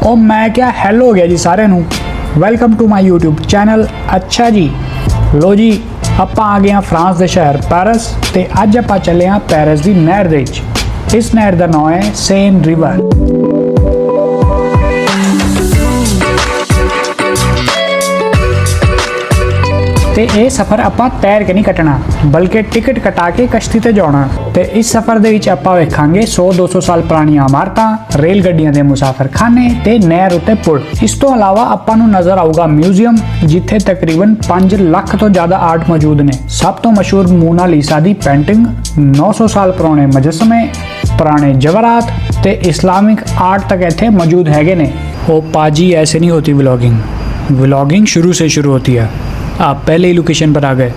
ओ मैं क्या हेलो हो गया जी सारे नू। Welcome to my YouTube channel. अच्छा जी लो जी ਆਪਾਂ ਆ ਗਏ ਹਾਂ ਫਰਾਂਸ ਦੇ ਸ਼ਹਿਰ ਪੈਰਿਸ ਤੇ ਅੱਜ ਆਪਾਂ ਚੱਲੇ ਹਾਂ ਪੈਰਿਸ ਦੀ ਨਹਿਰ ਦੇ ਵਿੱਚ। ਇਸ ਨਹਿਰ ਦਾ ਨਾਮ ਹੈ ਸੇਨ ਰਿਵਰ। ਤੇ ਇਹ ਸਫ਼ਰ ਆਪਾਂ ਤੈਰ ਕੇ ਨਹੀਂ ਕੱਟਣਾ ਬਲਕਿ ਟਿਕਟ ਕਟਾ ਕੇ ਕਸ਼ਤੀ ਤੇ ਜਾਣਾ। ਤੇ ਇਸ ਸਫ਼ਰ ਦੇ ਵਿੱਚ ਆਪਾਂ ਵੇਖਾਂਗੇ 100-200 ਸਾਲ ਪੁਰਾਣੀਆਂ ਇਮਾਰਤਾਂ, ਰੇਲ ਗੱਡੀਆਂ ਦੇ ਮੁਸਾਫਰਖਾਨੇ ਤੇ ਨਹਿਰ ਉੱਤੇ ਪੁਲ। ਇਸ ਤੋਂ ਇਲਾਵਾ ਆਪਾਂ ਨੂੰ ਨਜ਼ਰ ਆਊਗਾ ਮਿਊਜ਼ੀਅਮ ਜਿੱਥੇ ਤਕਰੀਬਨ 5 ਲੱਖ ਤੋਂ ਜ਼ਿਆਦਾ ਆਰਟ ਮੌਜੂਦ ਨੇ। ਸਭ ਤੋਂ ਮਸ਼ਹੂਰ ਮੋਨਾ ਲੀਸਾ ਦੀ ਪੇਂਟਿੰਗ, 900 ਸਾਲ ਪੁਰਾਣੇ ਮੁਜੱਸਮੇ, पुराने जवाहरात ते इस्लामिक आर्ट तक इत्थे मौजूद हैगे ने। ओ पाजी ऐसे नहीं होती व्लॉगिंग शुरू से शुरू होती है। आप पहले ही लोकेशन पर आ गए,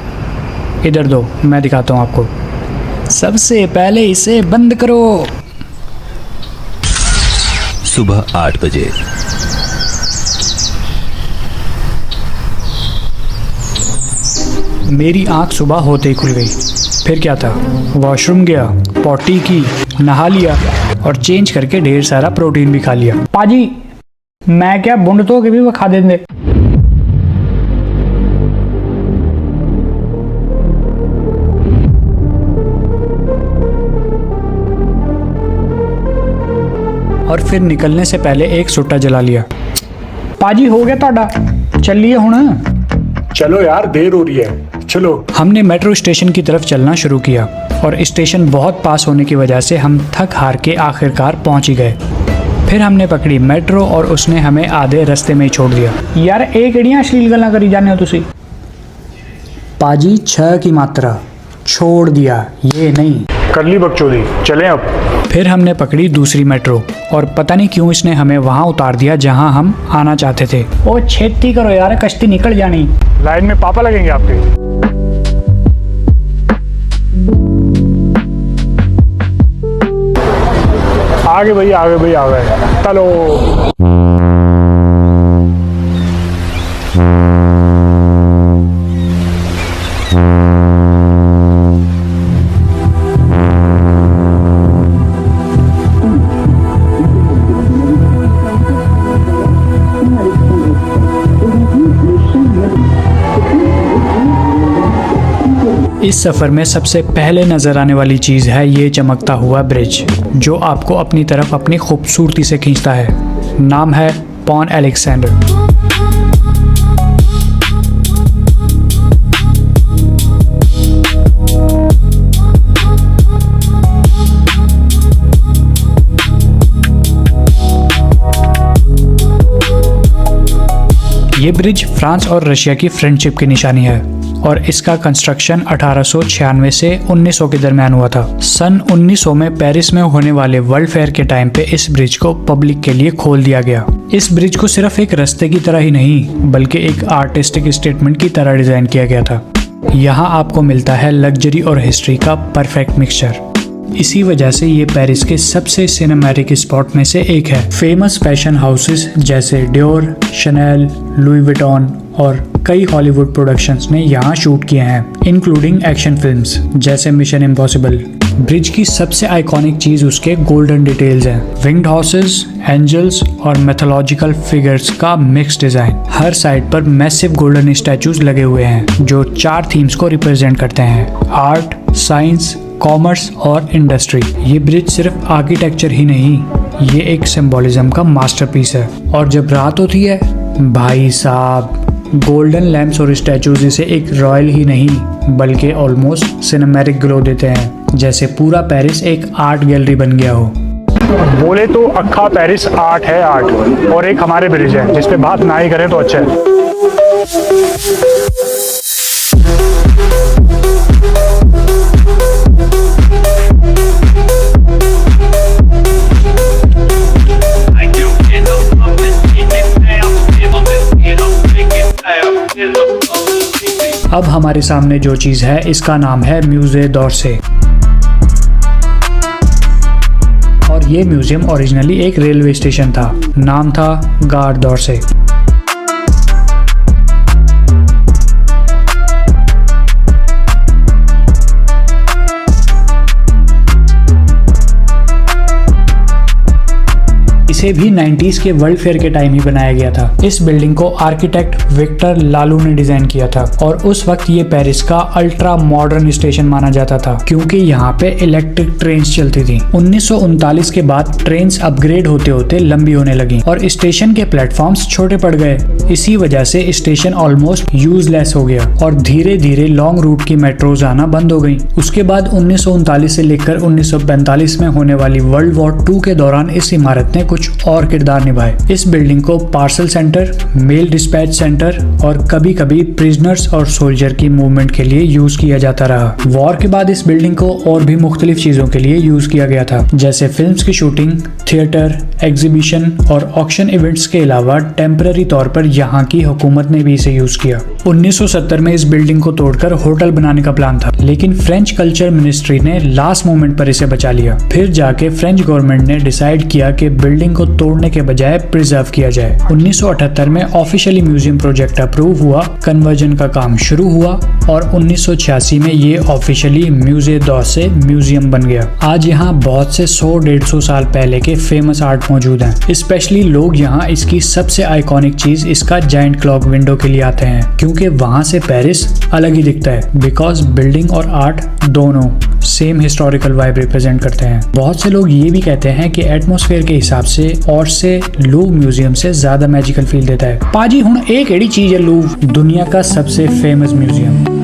इधर दो मैं दिखाता हूँ आपको। सबसे पहले इसे बंद करो। सुबह 8 बजे मेरी आंख सुबह होते ही खुल गई। फिर क्या था, वॉशरूम गया, पॉटी की, नहा लिया और चेंज करके ढेर सारा प्रोटीन भी खा लिया। पाजी मैं क्या बुंड तो के भी वो खा देंगे। और फिर निकलने से पहले एक सुट्टा जला लिया। पाजी हो गया ਤੁਹਾਡਾ, चलिए हुण। चलो यार देर हो रही है, चलो। हमने मेट्रो स्टेशन की तरफ चलना शुरू किया और स्टेशन बहुत पास होने की वजह से हम थक हार के आखिरकार पहुंच ही गए। फिर हमने पकड़ी मेट्रो और उसने हमें आधे रास्ते में ही छोड़ दिया। यार ये किहड़ियां अश्लील गल्लां करी जाने हो तुसी। पाजी 6 की मात्रा, छोड़ दिया ये नहीं। कर ली बकचोदी, चलें अब। फिर हमने पकड़ी दूसरी मेट्रो और पता नहीं क्यों इसने हमें वहां उतार दिया जहां हम आना चाहते थे। ओ छेती करो यार, कश्ती निकल जानी। लाइन में पापा लगेंगे आपके। आगे भाई आगे भाई आ गए, चलो। इस सफ़र में सबसे पहले नज़र आने वाली चीज़ है ये चमकता हुआ ब्रिज जो आपको अपनी तरफ अपनी खूबसूरती से खींचता है। नाम है पॉन अलेक्जेंडर। ये ब्रिज फ्रांस और रशिया की फ्रेंडशिप की निशानी है और इसका कंस्ट्रक्शन 1896 से 1900 के दरमियान हुआ था। सन 1900 में पेरिस में होने वाले वर्ल्ड फेयर के टाइम पे इस ब्रिज को पब्लिक के लिए खोल दिया गया। इस ब्रिज को सिर्फ एक रास्ते की तरह ही नहीं बल्कि एक आर्टिस्टिक स्टेटमेंट की तरह डिजाइन किया गया था। यहाँ आपको मिलता है लग्जरी और हिस्ट्री का परफेक्ट मिक्सचर। इसी वजह से ये पेरिस के सबसे सिनेमैटिक स्पॉट में से एक है। फेमस फैशन हाउसेस जैसे डियोर, शनेल, लुई विटॉन और कई हॉलीवुड प्रोडक्शंस ने यहाँ शूट किए हैं, इंक्लूडिंग एक्शन फिल्म्स जैसे मिशन इम्पॉसिबल। ब्रिज की सबसे आइकॉनिक चीज उसके गोल्डन डिटेल्स हैं। विंग्ड हॉर्सेस, एंजल्स और मैथोलॉजिकल फिगर्स का मिक्स डिजाइन। हर साइड पर मैसिव गोल्डन स्टैचूज लगे हुए हैं जो 4 थीम्स को रिप्रेजेंट करते हैं, आर्ट, साइंस, कॉमर्स और इंडस्ट्री। ये ब्रिज सिर्फ आर्किटेक्चर ही नहीं, ये एक सिंबोलिज्म का मास्टरपीस है। और जब रात होती है भाई साहब, गोल्डन लैंप्स और स्टैचूज इसे एक रॉयल ही नहीं बल्कि ऑलमोस्ट सिनेमैटिक ग्लो देते हैं, जैसे पूरा पेरिस एक आर्ट गैलरी बन गया हो। बोले तो अक्खा पेरिस आर्ट है आर्ट, और एक हमारे ब्रिज है जिस पे बात ना ही करें तो अच्छा है। अब हमारे सामने जो चीज़ है इसका नाम है म्यूज़े d'Orsay और ये म्यूजियम ओरिजिनली एक रेलवे स्टेशन था। नाम था गार d'Orsay। इसे भी 90s के वर्ल्ड फेयर के टाइम ही बनाया गया था। इस बिल्डिंग को आर्किटेक्ट विक्टर लालू ने डिजाइन किया था और उस वक्त ये पेरिस का अल्ट्रा मॉडर्न स्टेशन माना जाता था क्योंकि यहाँ पे इलेक्ट्रिक ट्रेन चलती थी। 1939 के बाद ट्रेन अपग्रेड होते होते लंबी होने लगी और स्टेशन के प्लेटफॉर्म्स छोटे पड़ गए। इसी वजह से स्टेशन ऑलमोस्ट यूजलेस हो गया और धीरे धीरे लॉन्ग रूट की मेट्रोज आना बंद हो गई। उसके बाद 1939 से लेकर 1945 में होने वाली वर्ल्ड वॉर 2 के दौरान इस इमारत ने कुछ और किरदार निभाए। इस बिल्डिंग को parcel centre, mail dispatch centre और कभी कभी प्रिजनर्स और सोल्जर की मूवमेंट के लिए यूज किया जाता रहा। वॉर के बाद इस बिल्डिंग को और भी मुख्तलिफ चीजों के लिए यूज किया गया था, जैसे फिल्म्स की शूटिंग, थिएटर, एग्जीबिशन और ऑक्शन इवेंट्स के अलावा टेम्पररी तौर पर यहाँ की हुकूमत ने भी इसे यूज किया। 1970 में इस बिल्डिंग को तोड़कर होटल बनाने का प्लान था, लेकिन फ्रेंच कल्चर मिनिस्ट्री ने लास्ट मोमेंट पर इसे बचा लिया। फिर जाके फ्रेंच गवर्नमेंट ने डिसाइड किया कि बिल्डिंग को तोड़ने के बजाय प्रिजर्व किया जाए। 1978 में ऑफिशियली म्यूजियम प्रोजेक्ट अप्रूव हुआ, कन्वर्जन का काम शुरू हुआ और 1986 में ये ऑफिशियली म्यूजियम दौर से म्यूजियम बन गया। आज यहाँ बहुत से 100-150 साल पहले के फेमस आर्ट मौजूद हैं। स्पेशली लोग यहाँ इसकी सबसे आइकॉनिक चीज इसका जायंट क्लॉक विंडो के लिए आते हैं क्योंकि वहाँ से पेरिस अलग ही दिखता है, बिकॉज बिल्डिंग और आर्ट दोनों सेम हिस्टोरिकल वाइब रिप्रेजेंट करते हैं। बहुत से लोग ये भी कहते हैं कि एटमॉस्फेयर के हिसाब से और से लूव म्यूजियम से ज्यादा मैजिकल फील देता है। पाजी हुण एक एड़ी चीज है लूव, दुनिया का सबसे फेमस म्यूजियम।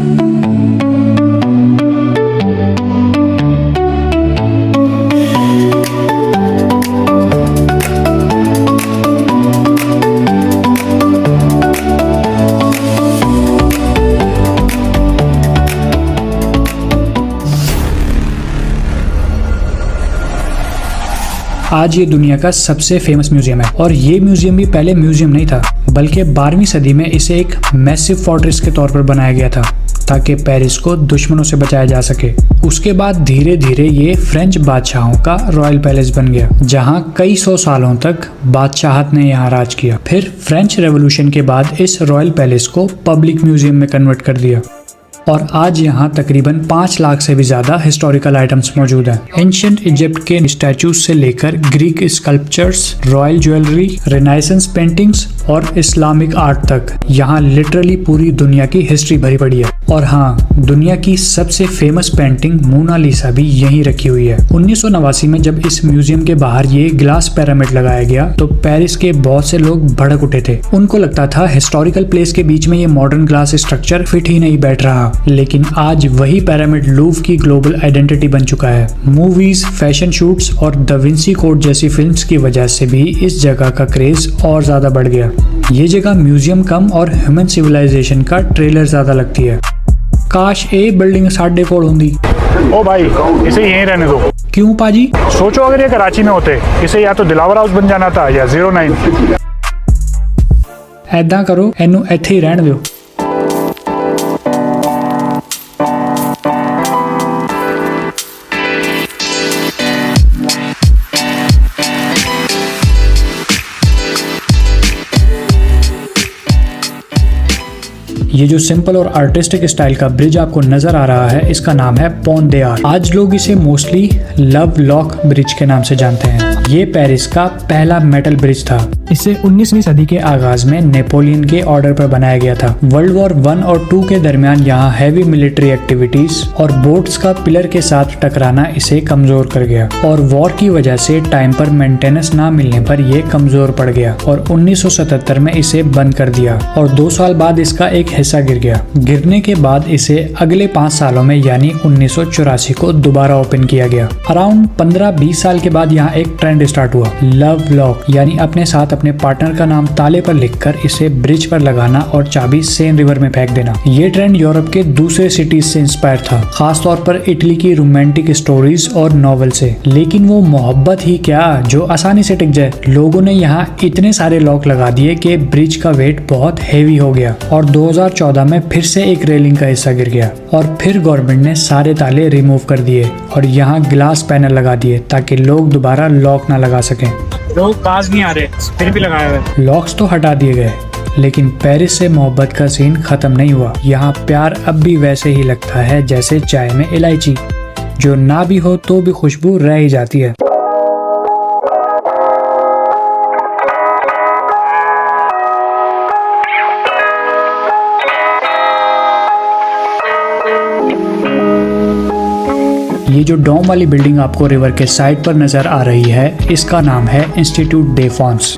आज ये दुनिया का सबसे फेमस म्यूजियम है और ये म्यूजियम भी पहले म्यूजियम नहीं था, बल्कि 12वीं सदी में इसे एक मैसिव फोर्ट्रेस के तौर पर बनाया गया था ताकि पेरिस को दुश्मनों से बचाया जा सके। उसके बाद धीरे धीरे ये फ्रेंच बादशाहों का रॉयल पैलेस बन गया, जहां कई सौ सालों तक बादशाहत ने यहाँ राज किया। फिर फ्रेंच रेवोल्यूशन के बाद इस रॉयल पैलेस को पब्लिक म्यूजियम में कन्वर्ट कर दिया और आज यहाँ तकरीबन 5 लाख से भी ज्यादा हिस्टोरिकल आइटम्स मौजूद हैं। एंशिएंट इजिप्ट के स्टैचूज से लेकर Greek sculptures, royal jewellery, Renaissance paintings और इस्लामिक आर्ट तक यहाँ लिटरली पूरी दुनिया की हिस्ट्री भरी पड़ी है। और हाँ, दुनिया की सबसे फेमस पेंटिंग मोनालिसा भी यहीं रखी हुई है। 1989 में जब इस म्यूजियम के बाहर ये ग्लास पिरामिड लगाया गया तो पेरिस के बहुत से लोग भड़क उठे थे। उनको लगता था हिस्टोरिकल प्लेस के बीच में ये मॉडर्न ग्लास स्ट्रक्चर फिट ही नहीं बैठ रहा, लेकिन आज वही पिरामिड लूव की ग्लोबल आइडेंटिटी बन चुका है। मूवीज, फैशन शूट्स और द विंसी कोड जैसी फिल्म्स की वजह से भी इस जगह का क्रेज और ज्यादा बढ़ गया। ये जगह म्यूजियम कम और ह्यूमन सिविलाइजेशन का ट्रेलर ज्यादा लगती है। काश ए बिल्डिंग साढ़े कोल होंदी। ओ भाई, इसे यहीं रहने दो। क्यों पाजी? सोचो अगर ये कराची में होते, इसे या तो दिलावर हाउस बन जाना था या 09। ऐदा करो, एनू इत्थे ही रहन दियो। ये जो सिंपल और आर्टिस्टिक स्टाइल का ब्रिज आपको नजर आ रहा है, इसका नाम है पोंट दे आर्ट। आज लोग इसे मोस्टली लव लॉक ब्रिज के नाम से जानते हैं। ये पेरिस का पहला मेटल ब्रिज था। इसे 19वीं सदी के आगाज में नेपोलियन के ऑर्डर पर बनाया गया था। वर्ल्ड वॉर 1 और 2 के दरमियान यहाँ हैवी मिलिट्री एक्टिविटीज और बोट्स का पिलर के साथ टकराना इसे कमजोर कर गया और वॉर की वजह से टाइम पर मेंटेनेंस ना मिलने पर यह कमजोर पड़ गया और 1977 में इसे बंद कर दिया और 2 साल बाद इसका एक हिस्सा गिर गया। गिरने के बाद इसे अगले 5 सालों में यानी 1984 को दोबारा ओपन किया गया। अराउंड 15-20 साल के बाद यहाँ एक ट्रेंड स्टार्ट हुआ, लव लॉक, यानी अपने साथ अपने पार्टनर का नाम ताले पर लिखकर इसे ब्रिज पर लगाना और चाबी सेन रिवर में फेंक देना। ये ट्रेंड यूरोप के दूसरे सिटीज से इंस्पायर था, खास तौर पर इटली की रोमांटिक स्टोरीज और नॉवेल से। लेकिन वो मोहब्बत ही क्या जो आसानी से टिक जाए। लोगों ने यहाँ इतने सारे लॉक लगा दिए कि ब्रिज का वेट बहुत हेवी हो गया और 2014 में फिर से एक रेलिंग का हिस्सा गिर गया और फिर गवर्नमेंट ने सारे ताले रिमूव कर दिए और यहाँ ग्लास पैनल लगा दिए ताकि लोग दोबारा लॉक ना लगा सकें। लोग पास नहीं आ रहे, फिर भी लगाए हुए। लॉक्स तो हटा दिए गए, लेकिन पेरिस से मोहब्बत का सीन खत्म नहीं हुआ। यहाँ प्यार अब भी वैसे ही लगता है जैसे चाय में इलायची, जो ना भी हो तो भी खुशबू रह ही जाती है। ये जो डोम वाली बिल्डिंग आपको रिवर के साइड पर नजर आ रही है, इसका नाम है इंस्टीट्यूट डे फ्रांस।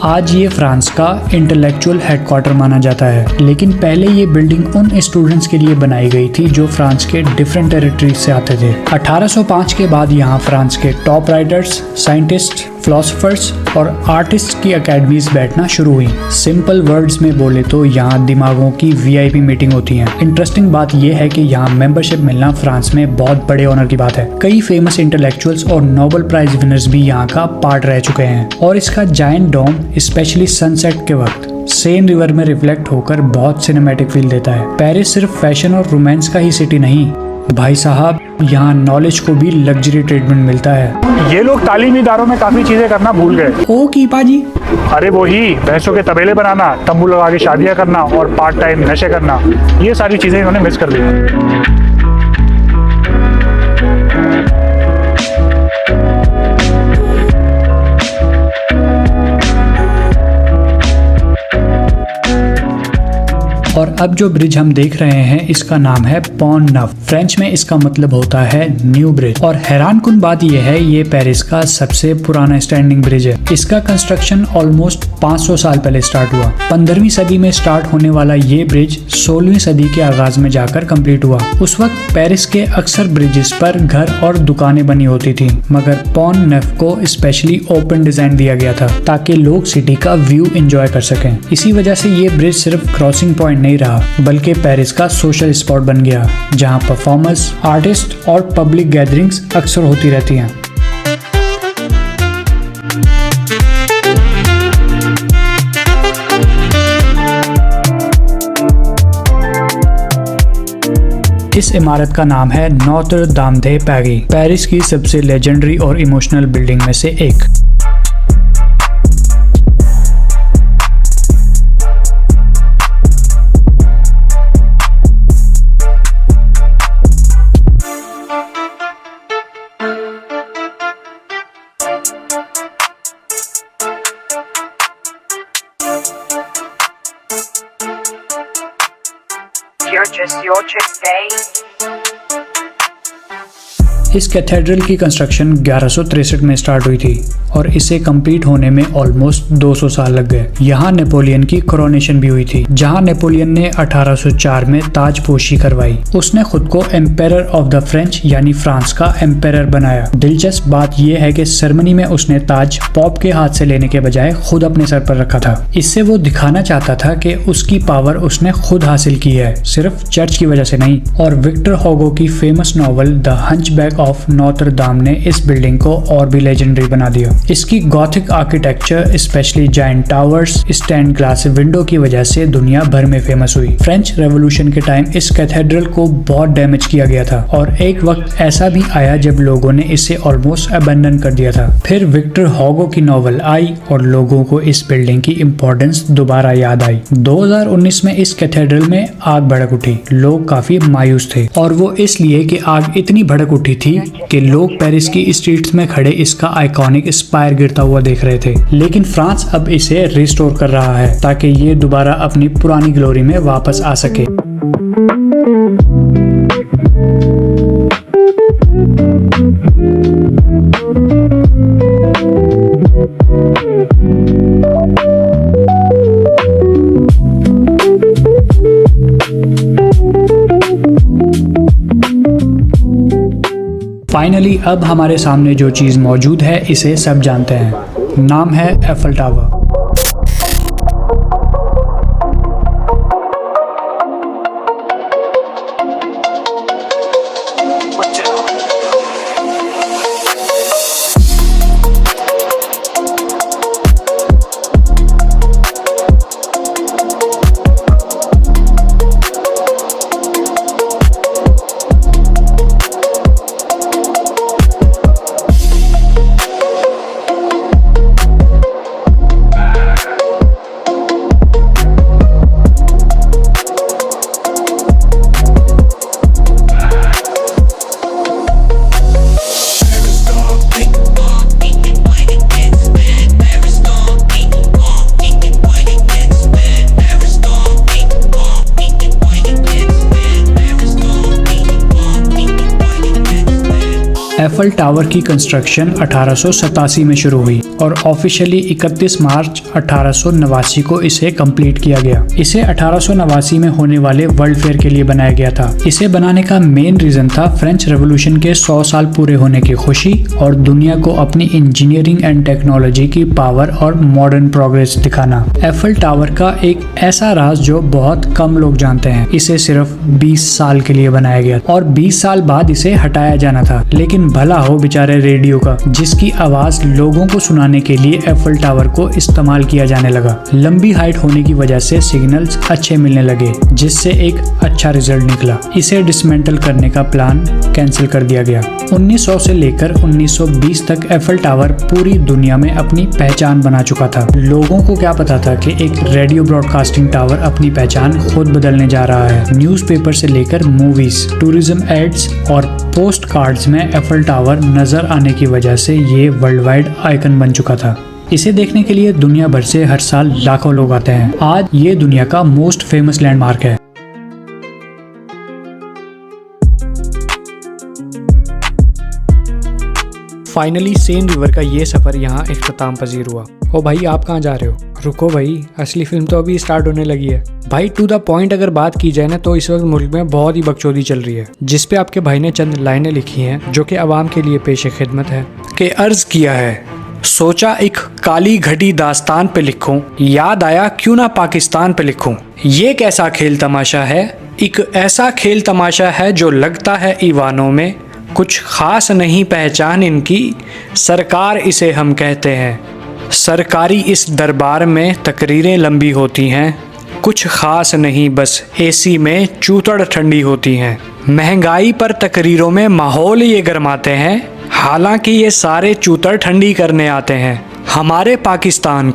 आज ये फ्रांस का इंटेलेक्चुअल हेडक्वार्टर माना जाता है, लेकिन पहले ये बिल्डिंग उन स्टूडेंट्स के लिए बनाई गई थी जो फ्रांस के डिफरेंट टेरिटरीज से आते थे। 1805 के बाद यहाँ फ्रांस के टॉप राइटर्स, साइंटिस्ट, फिलोसोफर्स और आर्टिस्ट की अकेडमीज बैठना शुरू हुई। सिंपल वर्ड्स में बोले तो यहाँ दिमागों की VIP मीटिंग होती है। इंटरेस्टिंग बात यह है कि यहाँ मेंबरशिप मिलना फ्रांस में बहुत बड़े ऑनर की बात है। कई फेमस इंटेलेक्चुअल्स और नोबेल प्राइज विनर्स भी यहाँ का पार्ट रह चुके हैं। और इसका जायंट डोम स्पेशली सनसेट के वक्त सेन रिवर में रिफ्लेक्ट होकर बहुत सिनेमैटिक फील देता है। पेरिस सिर्फ फैशन और रोमांस का ही सिटी नहीं भाई साहब, यहाँ नॉलेज को भी लग्जरी ट्रीटमेंट मिलता है। ये लोग तालीमी इदारों में काफी चीजें करना भूल गए। ओ कीपा जी, अरे वही भैंसों के तबेले बनाना, तंबू लगा के शादियां करना और पार्ट टाइम नशे करना, ये सारी चीजें इन्होंने मिस कर दी। और अब जो ब्रिज हम देख रहे हैं इसका नाम है पॉन्ट नफ। फ्रेंच में इसका मतलब होता है न्यू ब्रिज। और हैरानकुन बात यह है, ये पेरिस का सबसे पुराना स्टैंडिंग ब्रिज है। इसका कंस्ट्रक्शन ऑलमोस्ट 500 साल पहले स्टार्ट हुआ। 15वीं सदी में स्टार्ट होने वाला ये ब्रिज 16वीं सदी के आगाज में जाकर कंप्लीट हुआ। उस वक्त पेरिस के अक्सर ब्रिजेस पर घर और दुकानें बनी होती थी, मगर पॉन्ट नफ को स्पेशली ओपन डिजाइन दिया गया था ताकि लोग सिटी का व्यू एंजॉय कर सकें। इसी वजह से ये ब्रिज सिर्फ क्रॉसिंग पॉइंट नहीं रहा, बल्कि पेरिस का सोशल स्पॉट बन गया, जहां परफॉर्मर्स, आर्टिस्ट और पब्लिक गैदरिंग्स अक्सर होती रहती हैं। इस इमारत का नाम है नोत्र दाम दे पैरी, पेरिस की सबसे लेजेंडरी और इमोशनल बिल्डिंग में से एक। You're just your chick, babe. इस कैथेड्रल की कंस्ट्रक्शन 1163 में स्टार्ट हुई थी और इसे कंप्लीट होने में ऑलमोस्ट 200 साल लग गए। यहाँ नेपोलियन की कोरोनेशन भी हुई थी, जहाँ नेपोलियन ने 1804 में ताजपोशी करवाई। उसने खुद को एम्पेरर ऑफ द फ्रेंच यानी फ्रांस का एम्पेरर बनाया। दिलचस्प बात यह है कि सेरेमनी में उसने ताज पॉप के हाथ से लेने के बजाय खुद अपने सर पर रखा था। इससे वो दिखाना चाहता था कि उसकी पावर उसने खुद हासिल की है, सिर्फ चर्च की वजह से नहीं। और विक्टर ह्यूगो की famous novel the Hunchback of Notre Dame ने इस बिल्डिंग को और भी लेजेंडरी बना दिया। इसकी Gothic architecture, specially giant towers, stain glass window की वजह से दुनिया भर में फेमस हुई। फ्रेंच रेवोल्यूशन के टाइम इस कैथेड्रल को बहुत डैमेज किया गया था और एक वक्त ऐसा भी आया जब लोगों ने इसे ऑलमोस्ट अबैंडन कर दिया था। फिर विक्टर ह्यूगो की नॉवल आई और लोगों को इस बिल्डिंग की इम्पोर्टेंस दोबारा याद आई। 2019 में इस कैथेड्रल में आग भड़क उठी। लोग काफी मायूस थे और वो इसलिए कि आग इतनी भड़क उठी थी कि लोग पेरिस की स्ट्रीट्स में खड़े इसका आइकॉनिक स्पायर गिरता हुआ देख रहे थे। लेकिन फ्रांस अब इसे रिस्टोर कर रहा है ताकि ये दोबारा अपनी पुरानी ग्लोरी में वापस आ सके। फाइनली अब हमारे सामने जो चीज मौजूद है इसे सब जानते हैं। नाम है एफल टावर। एफल टावर की कंस्ट्रक्शन 1887 में शुरू हुई और ऑफिशियली 31 मार्च 1889 को इसे कंप्लीट किया गया। इसे 1889 में होने वाले वर्ल्ड फेयर के लिए बनाया गया था। इसे बनाने का मेन रीजन था फ्रेंच रेवोल्यूशन के 100 साल पूरे होने की खुशी और दुनिया को अपनी इंजीनियरिंग एंड टेक्नोलॉजी की पावर और मॉडर्न प्रोग्रेस दिखाना। एफल टावर का एक ऐसा राज जो बहुत कम लोग जानते हैं, इसे सिर्फ 20 साल के लिए बनाया गया और 20 साल बाद इसे हटाया जाना था। लेकिन भला हो बेचारे रेडियो का, जिसकी आवाज लोगों को सुनाने के लिए एफल टावर को इस्तेमाल किया जाने लगा। लंबी हाइट होने की वजह से सिग्नल्स अच्छे मिलने लगे, जिससे एक अच्छा रिजल्ट निकला। इसे डिसमेंटल करने का प्लान कैंसिल कर दिया गया। 1900 से लेकर 1920 तक एफल टावर पूरी दुनिया में अपनी पहचान बना चुका था। लोगों को क्या पता था कि एक रेडियो ब्रॉडकास्टिंग टावर अपनी पहचान खुद बदलने जा रहा है। न्यूज़पेपर से लेकर मूवीज, टूरिज्म एड्स और पोस्ट कार्ड्स में एफल टावर नजर आने की वजह से ये वर्ल्ड वाइड आइकन बन चुका था। इसे देखने के लिए दुनिया भर से हर साल लाखों लोग आते हैं। आज ये दुनिया का मोस्ट फेमस लैंडमार्क है। फाइनली सेन रिवर का ये सफर यहाँ इख्तिताम पजीर हुआ। ओ भाई, आप कहाँ जा रहे हो? रुको भाई, असली फिल्म तो अभी स्टार्ट होने लगी है। भाई टू द पॉइंट अगर बात की जाए ना, तो इस वक्त मुल्क में बहुत ही बकचोदी चल रही है, जिसपे आपके भाई ने चंद लाइनें लिखी हैं जो कि आवाम के लिए पेश खिदमत है। कि अर्ज किया है, सोचा एक काली घटी दास्तान पे लिखूं, याद आया क्यों ना पाकिस्तान पे लिखूं। ये कैसा खेल तमाशा है, एक ऐसा खेल तमाशा है जो लगता है ईवानों में, कुछ खास नहीं पहचान इनकी, सरकार इसे हम कहते हैं। सरकारी इस दरबार में तकरीरें लंबी होती हैं, कुछ खास नहीं बस एसी में चूतड़ ठंडी होती हैं। महंगाई पर तकरीरों में माहौल ये गरमाते हैं, हालांकि ये सारे चूतड़ ठंडी करने आते हैं हमारे पाकिस्तान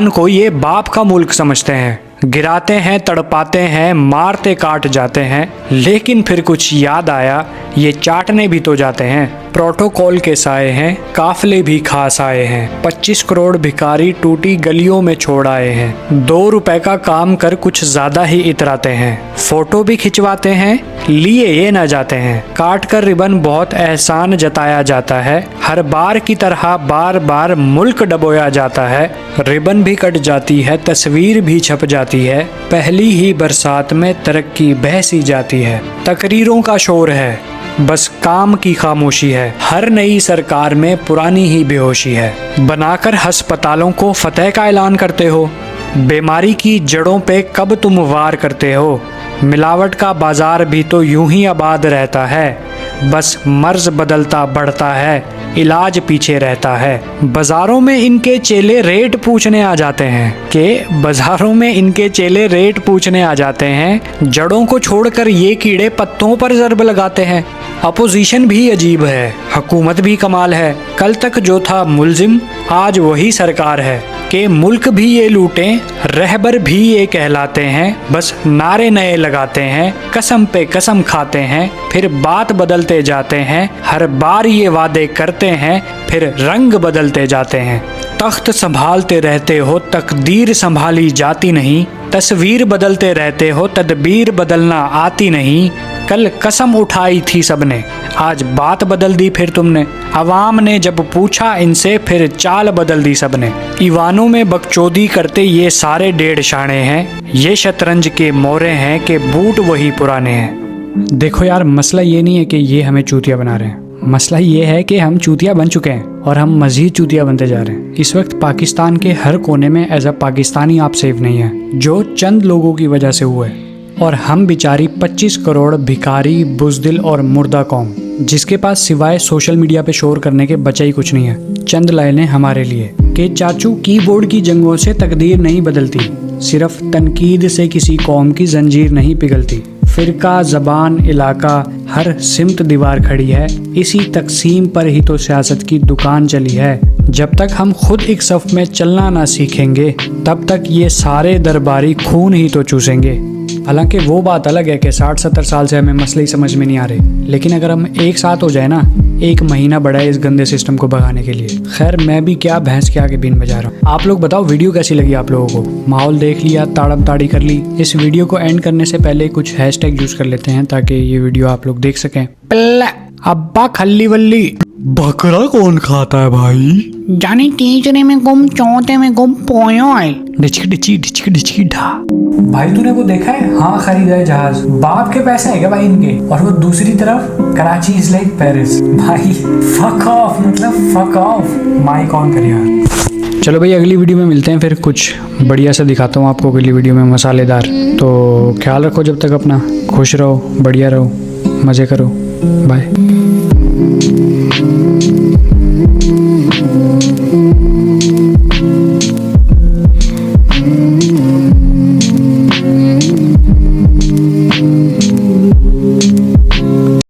को ये बाप का मुल्क समझते हैं। गिराते हैं, तड़पाते हैं, मारते काट जाते हैं, लेकिन फिर कुछ याद आया ये चाटने भी तो जाते हैं। प्रोटोकॉल के साए हैं, काफले भी खास आए हैं, 25 करोड़ भिखारी टूटी गलियों में छोड़ आए हैं। 2 रुपए का काम कर कुछ ज्यादा ही इतराते हैं, फोटो भी खिंचवाते हैं, लिए ये न जाते हैं। काट कर रिबन बहुत एहसान जताया जाता है, हर बार की तरह बार बार मुल्क डबोया जाता है। रिबन भी कट जाती है, तस्वीर भी छप जाती है, पहली ही बरसात में तरक्की बहसी जाती है। तकरीरों का शोर है, बस काम की खामोशी है, हर नई सरकार में पुरानी ही बेहोशी है। बनाकर अस्पतालों को फतेह का ऐलान करते हो, बीमारी की जड़ों पे कब तुम वार करते हो। मिलावट का बाजार भी तो यूं ही आबाद रहता है, बस मर्ज बदलता बढ़ता है, इलाज पीछे रहता है। बाजारों में इनके चेले रेट पूछने आ जाते हैं, जड़ों को छोड़कर ये कीड़े पत्तों पर ज़र्ब लगाते हैं। अपोजिशन भी अजीब है, हुकूमत भी कमाल है, कल तक जो था मुल्जिम आज वही सरकार है। कि मुल्क भी ये लूटें, रहबर भी ये कहलाते हैं, बस नारे नए लगाते हैं, कसम पे कसम खाते हैं, फिर बात बदलते जाते हैं, हर बार ये वादे करते हैं, फिर रंग बदलते जाते हैं। तख्त संभालते रहते हो, तकदीर संभाली जाती नहीं, तस्वीर बदलते रहते हो, तदबीर बदलना आती नहीं। कल कसम उठाई थी सबने, आज बात बदल दी फिर तुमने। अवाम ने जब पूछा इनसे, फिर चाल बदल दी सबने। ईवानों में बकचोदी करते ये सारे 1.5 शाणे हैं, ये शतरंज के मोरे हैं कि बूट वही पुराने हैं। देखो यार, मसला ये नहीं है कि ये हमें चूतिया बना रहे हैं, मसला ये है कि हम चूतिया बन चुके हैं और हम मजीद चूतिया बनते जा रहे हैं। इस वक्त पाकिस्तान के हर कोने में एज अ पाकिस्तानी आप सेफ नहीं है, जो चंद लोगों की वजह से हुआ है। और हम बेचारी 25 करोड़ भिखारी, बुज़दिल और मुर्दा कौम, जिसके पास सिवाय सोशल मीडिया पे शोर करने के बचा ही कुछ नहीं है। चंद लाइनें हमारे लिए कि चाचू, कीबोर्ड की जंगों से तकदीर नहीं बदलती, सिर्फ तनकीद से किसी कौम की जंजीर नहीं पिघलती। फिरका, ज़बान, इलाका, हर सिमत दीवार खड़ी है, इसी तकसीम पर ही तो सियासत की दुकान चली है। जब तक हम खुद एक सफ में चलना ना सीखेंगे, तब तक ये सारे दरबारी खून ही तो चूसेंगे। हालांकि वो बात अलग है कि 60-70 साल से हमें मसले ही समझ में नहीं आ रहे, लेकिन अगर हम एक साथ हो जाए ना, 1 महीना बड़ा है इस गंदे सिस्टम को भगाने के लिए। खैर मैं भी क्या भैंस के आगे बीन बजा रहा हूँ। आप लोग बताओ वीडियो कैसी लगी आप लोगों को? माहौल देख लिया, ताड़म ताड़ी कर ली। इस वीडियो को एंड करने से पहले कुछ हैशटैग यूज कर लेते हैं ताकि ये वीडियो आप लोग देख सकें। अब्बा खल्ली वल्ली। बकरा कौन खाता है भाई? जानी तीसरे में गुम, चौथे में गुम, पोयो आए। डिचकी डिची डिचकी डिचकी ढा। भाई तूने वो देखा है? हाँ खरीदा है जहाज। बाप के पैसे है क्या भाई इनके? और वो दूसरी तरफ कराची इज लाइक पेरिस। भाई फक ऑफ, मतलब फक ऑफ। माइक ऑन कर यार। चलो भाई अगली वीडियो में मिलते हैं, फिर कुछ बढ़िया सा दिखाता हूँ आपको अगली वीडियो में, मसालेदार। तो ख्याल रखो जब तक अपना, खुश रहो, बढ़िया रहो, मज़े करो। बाय।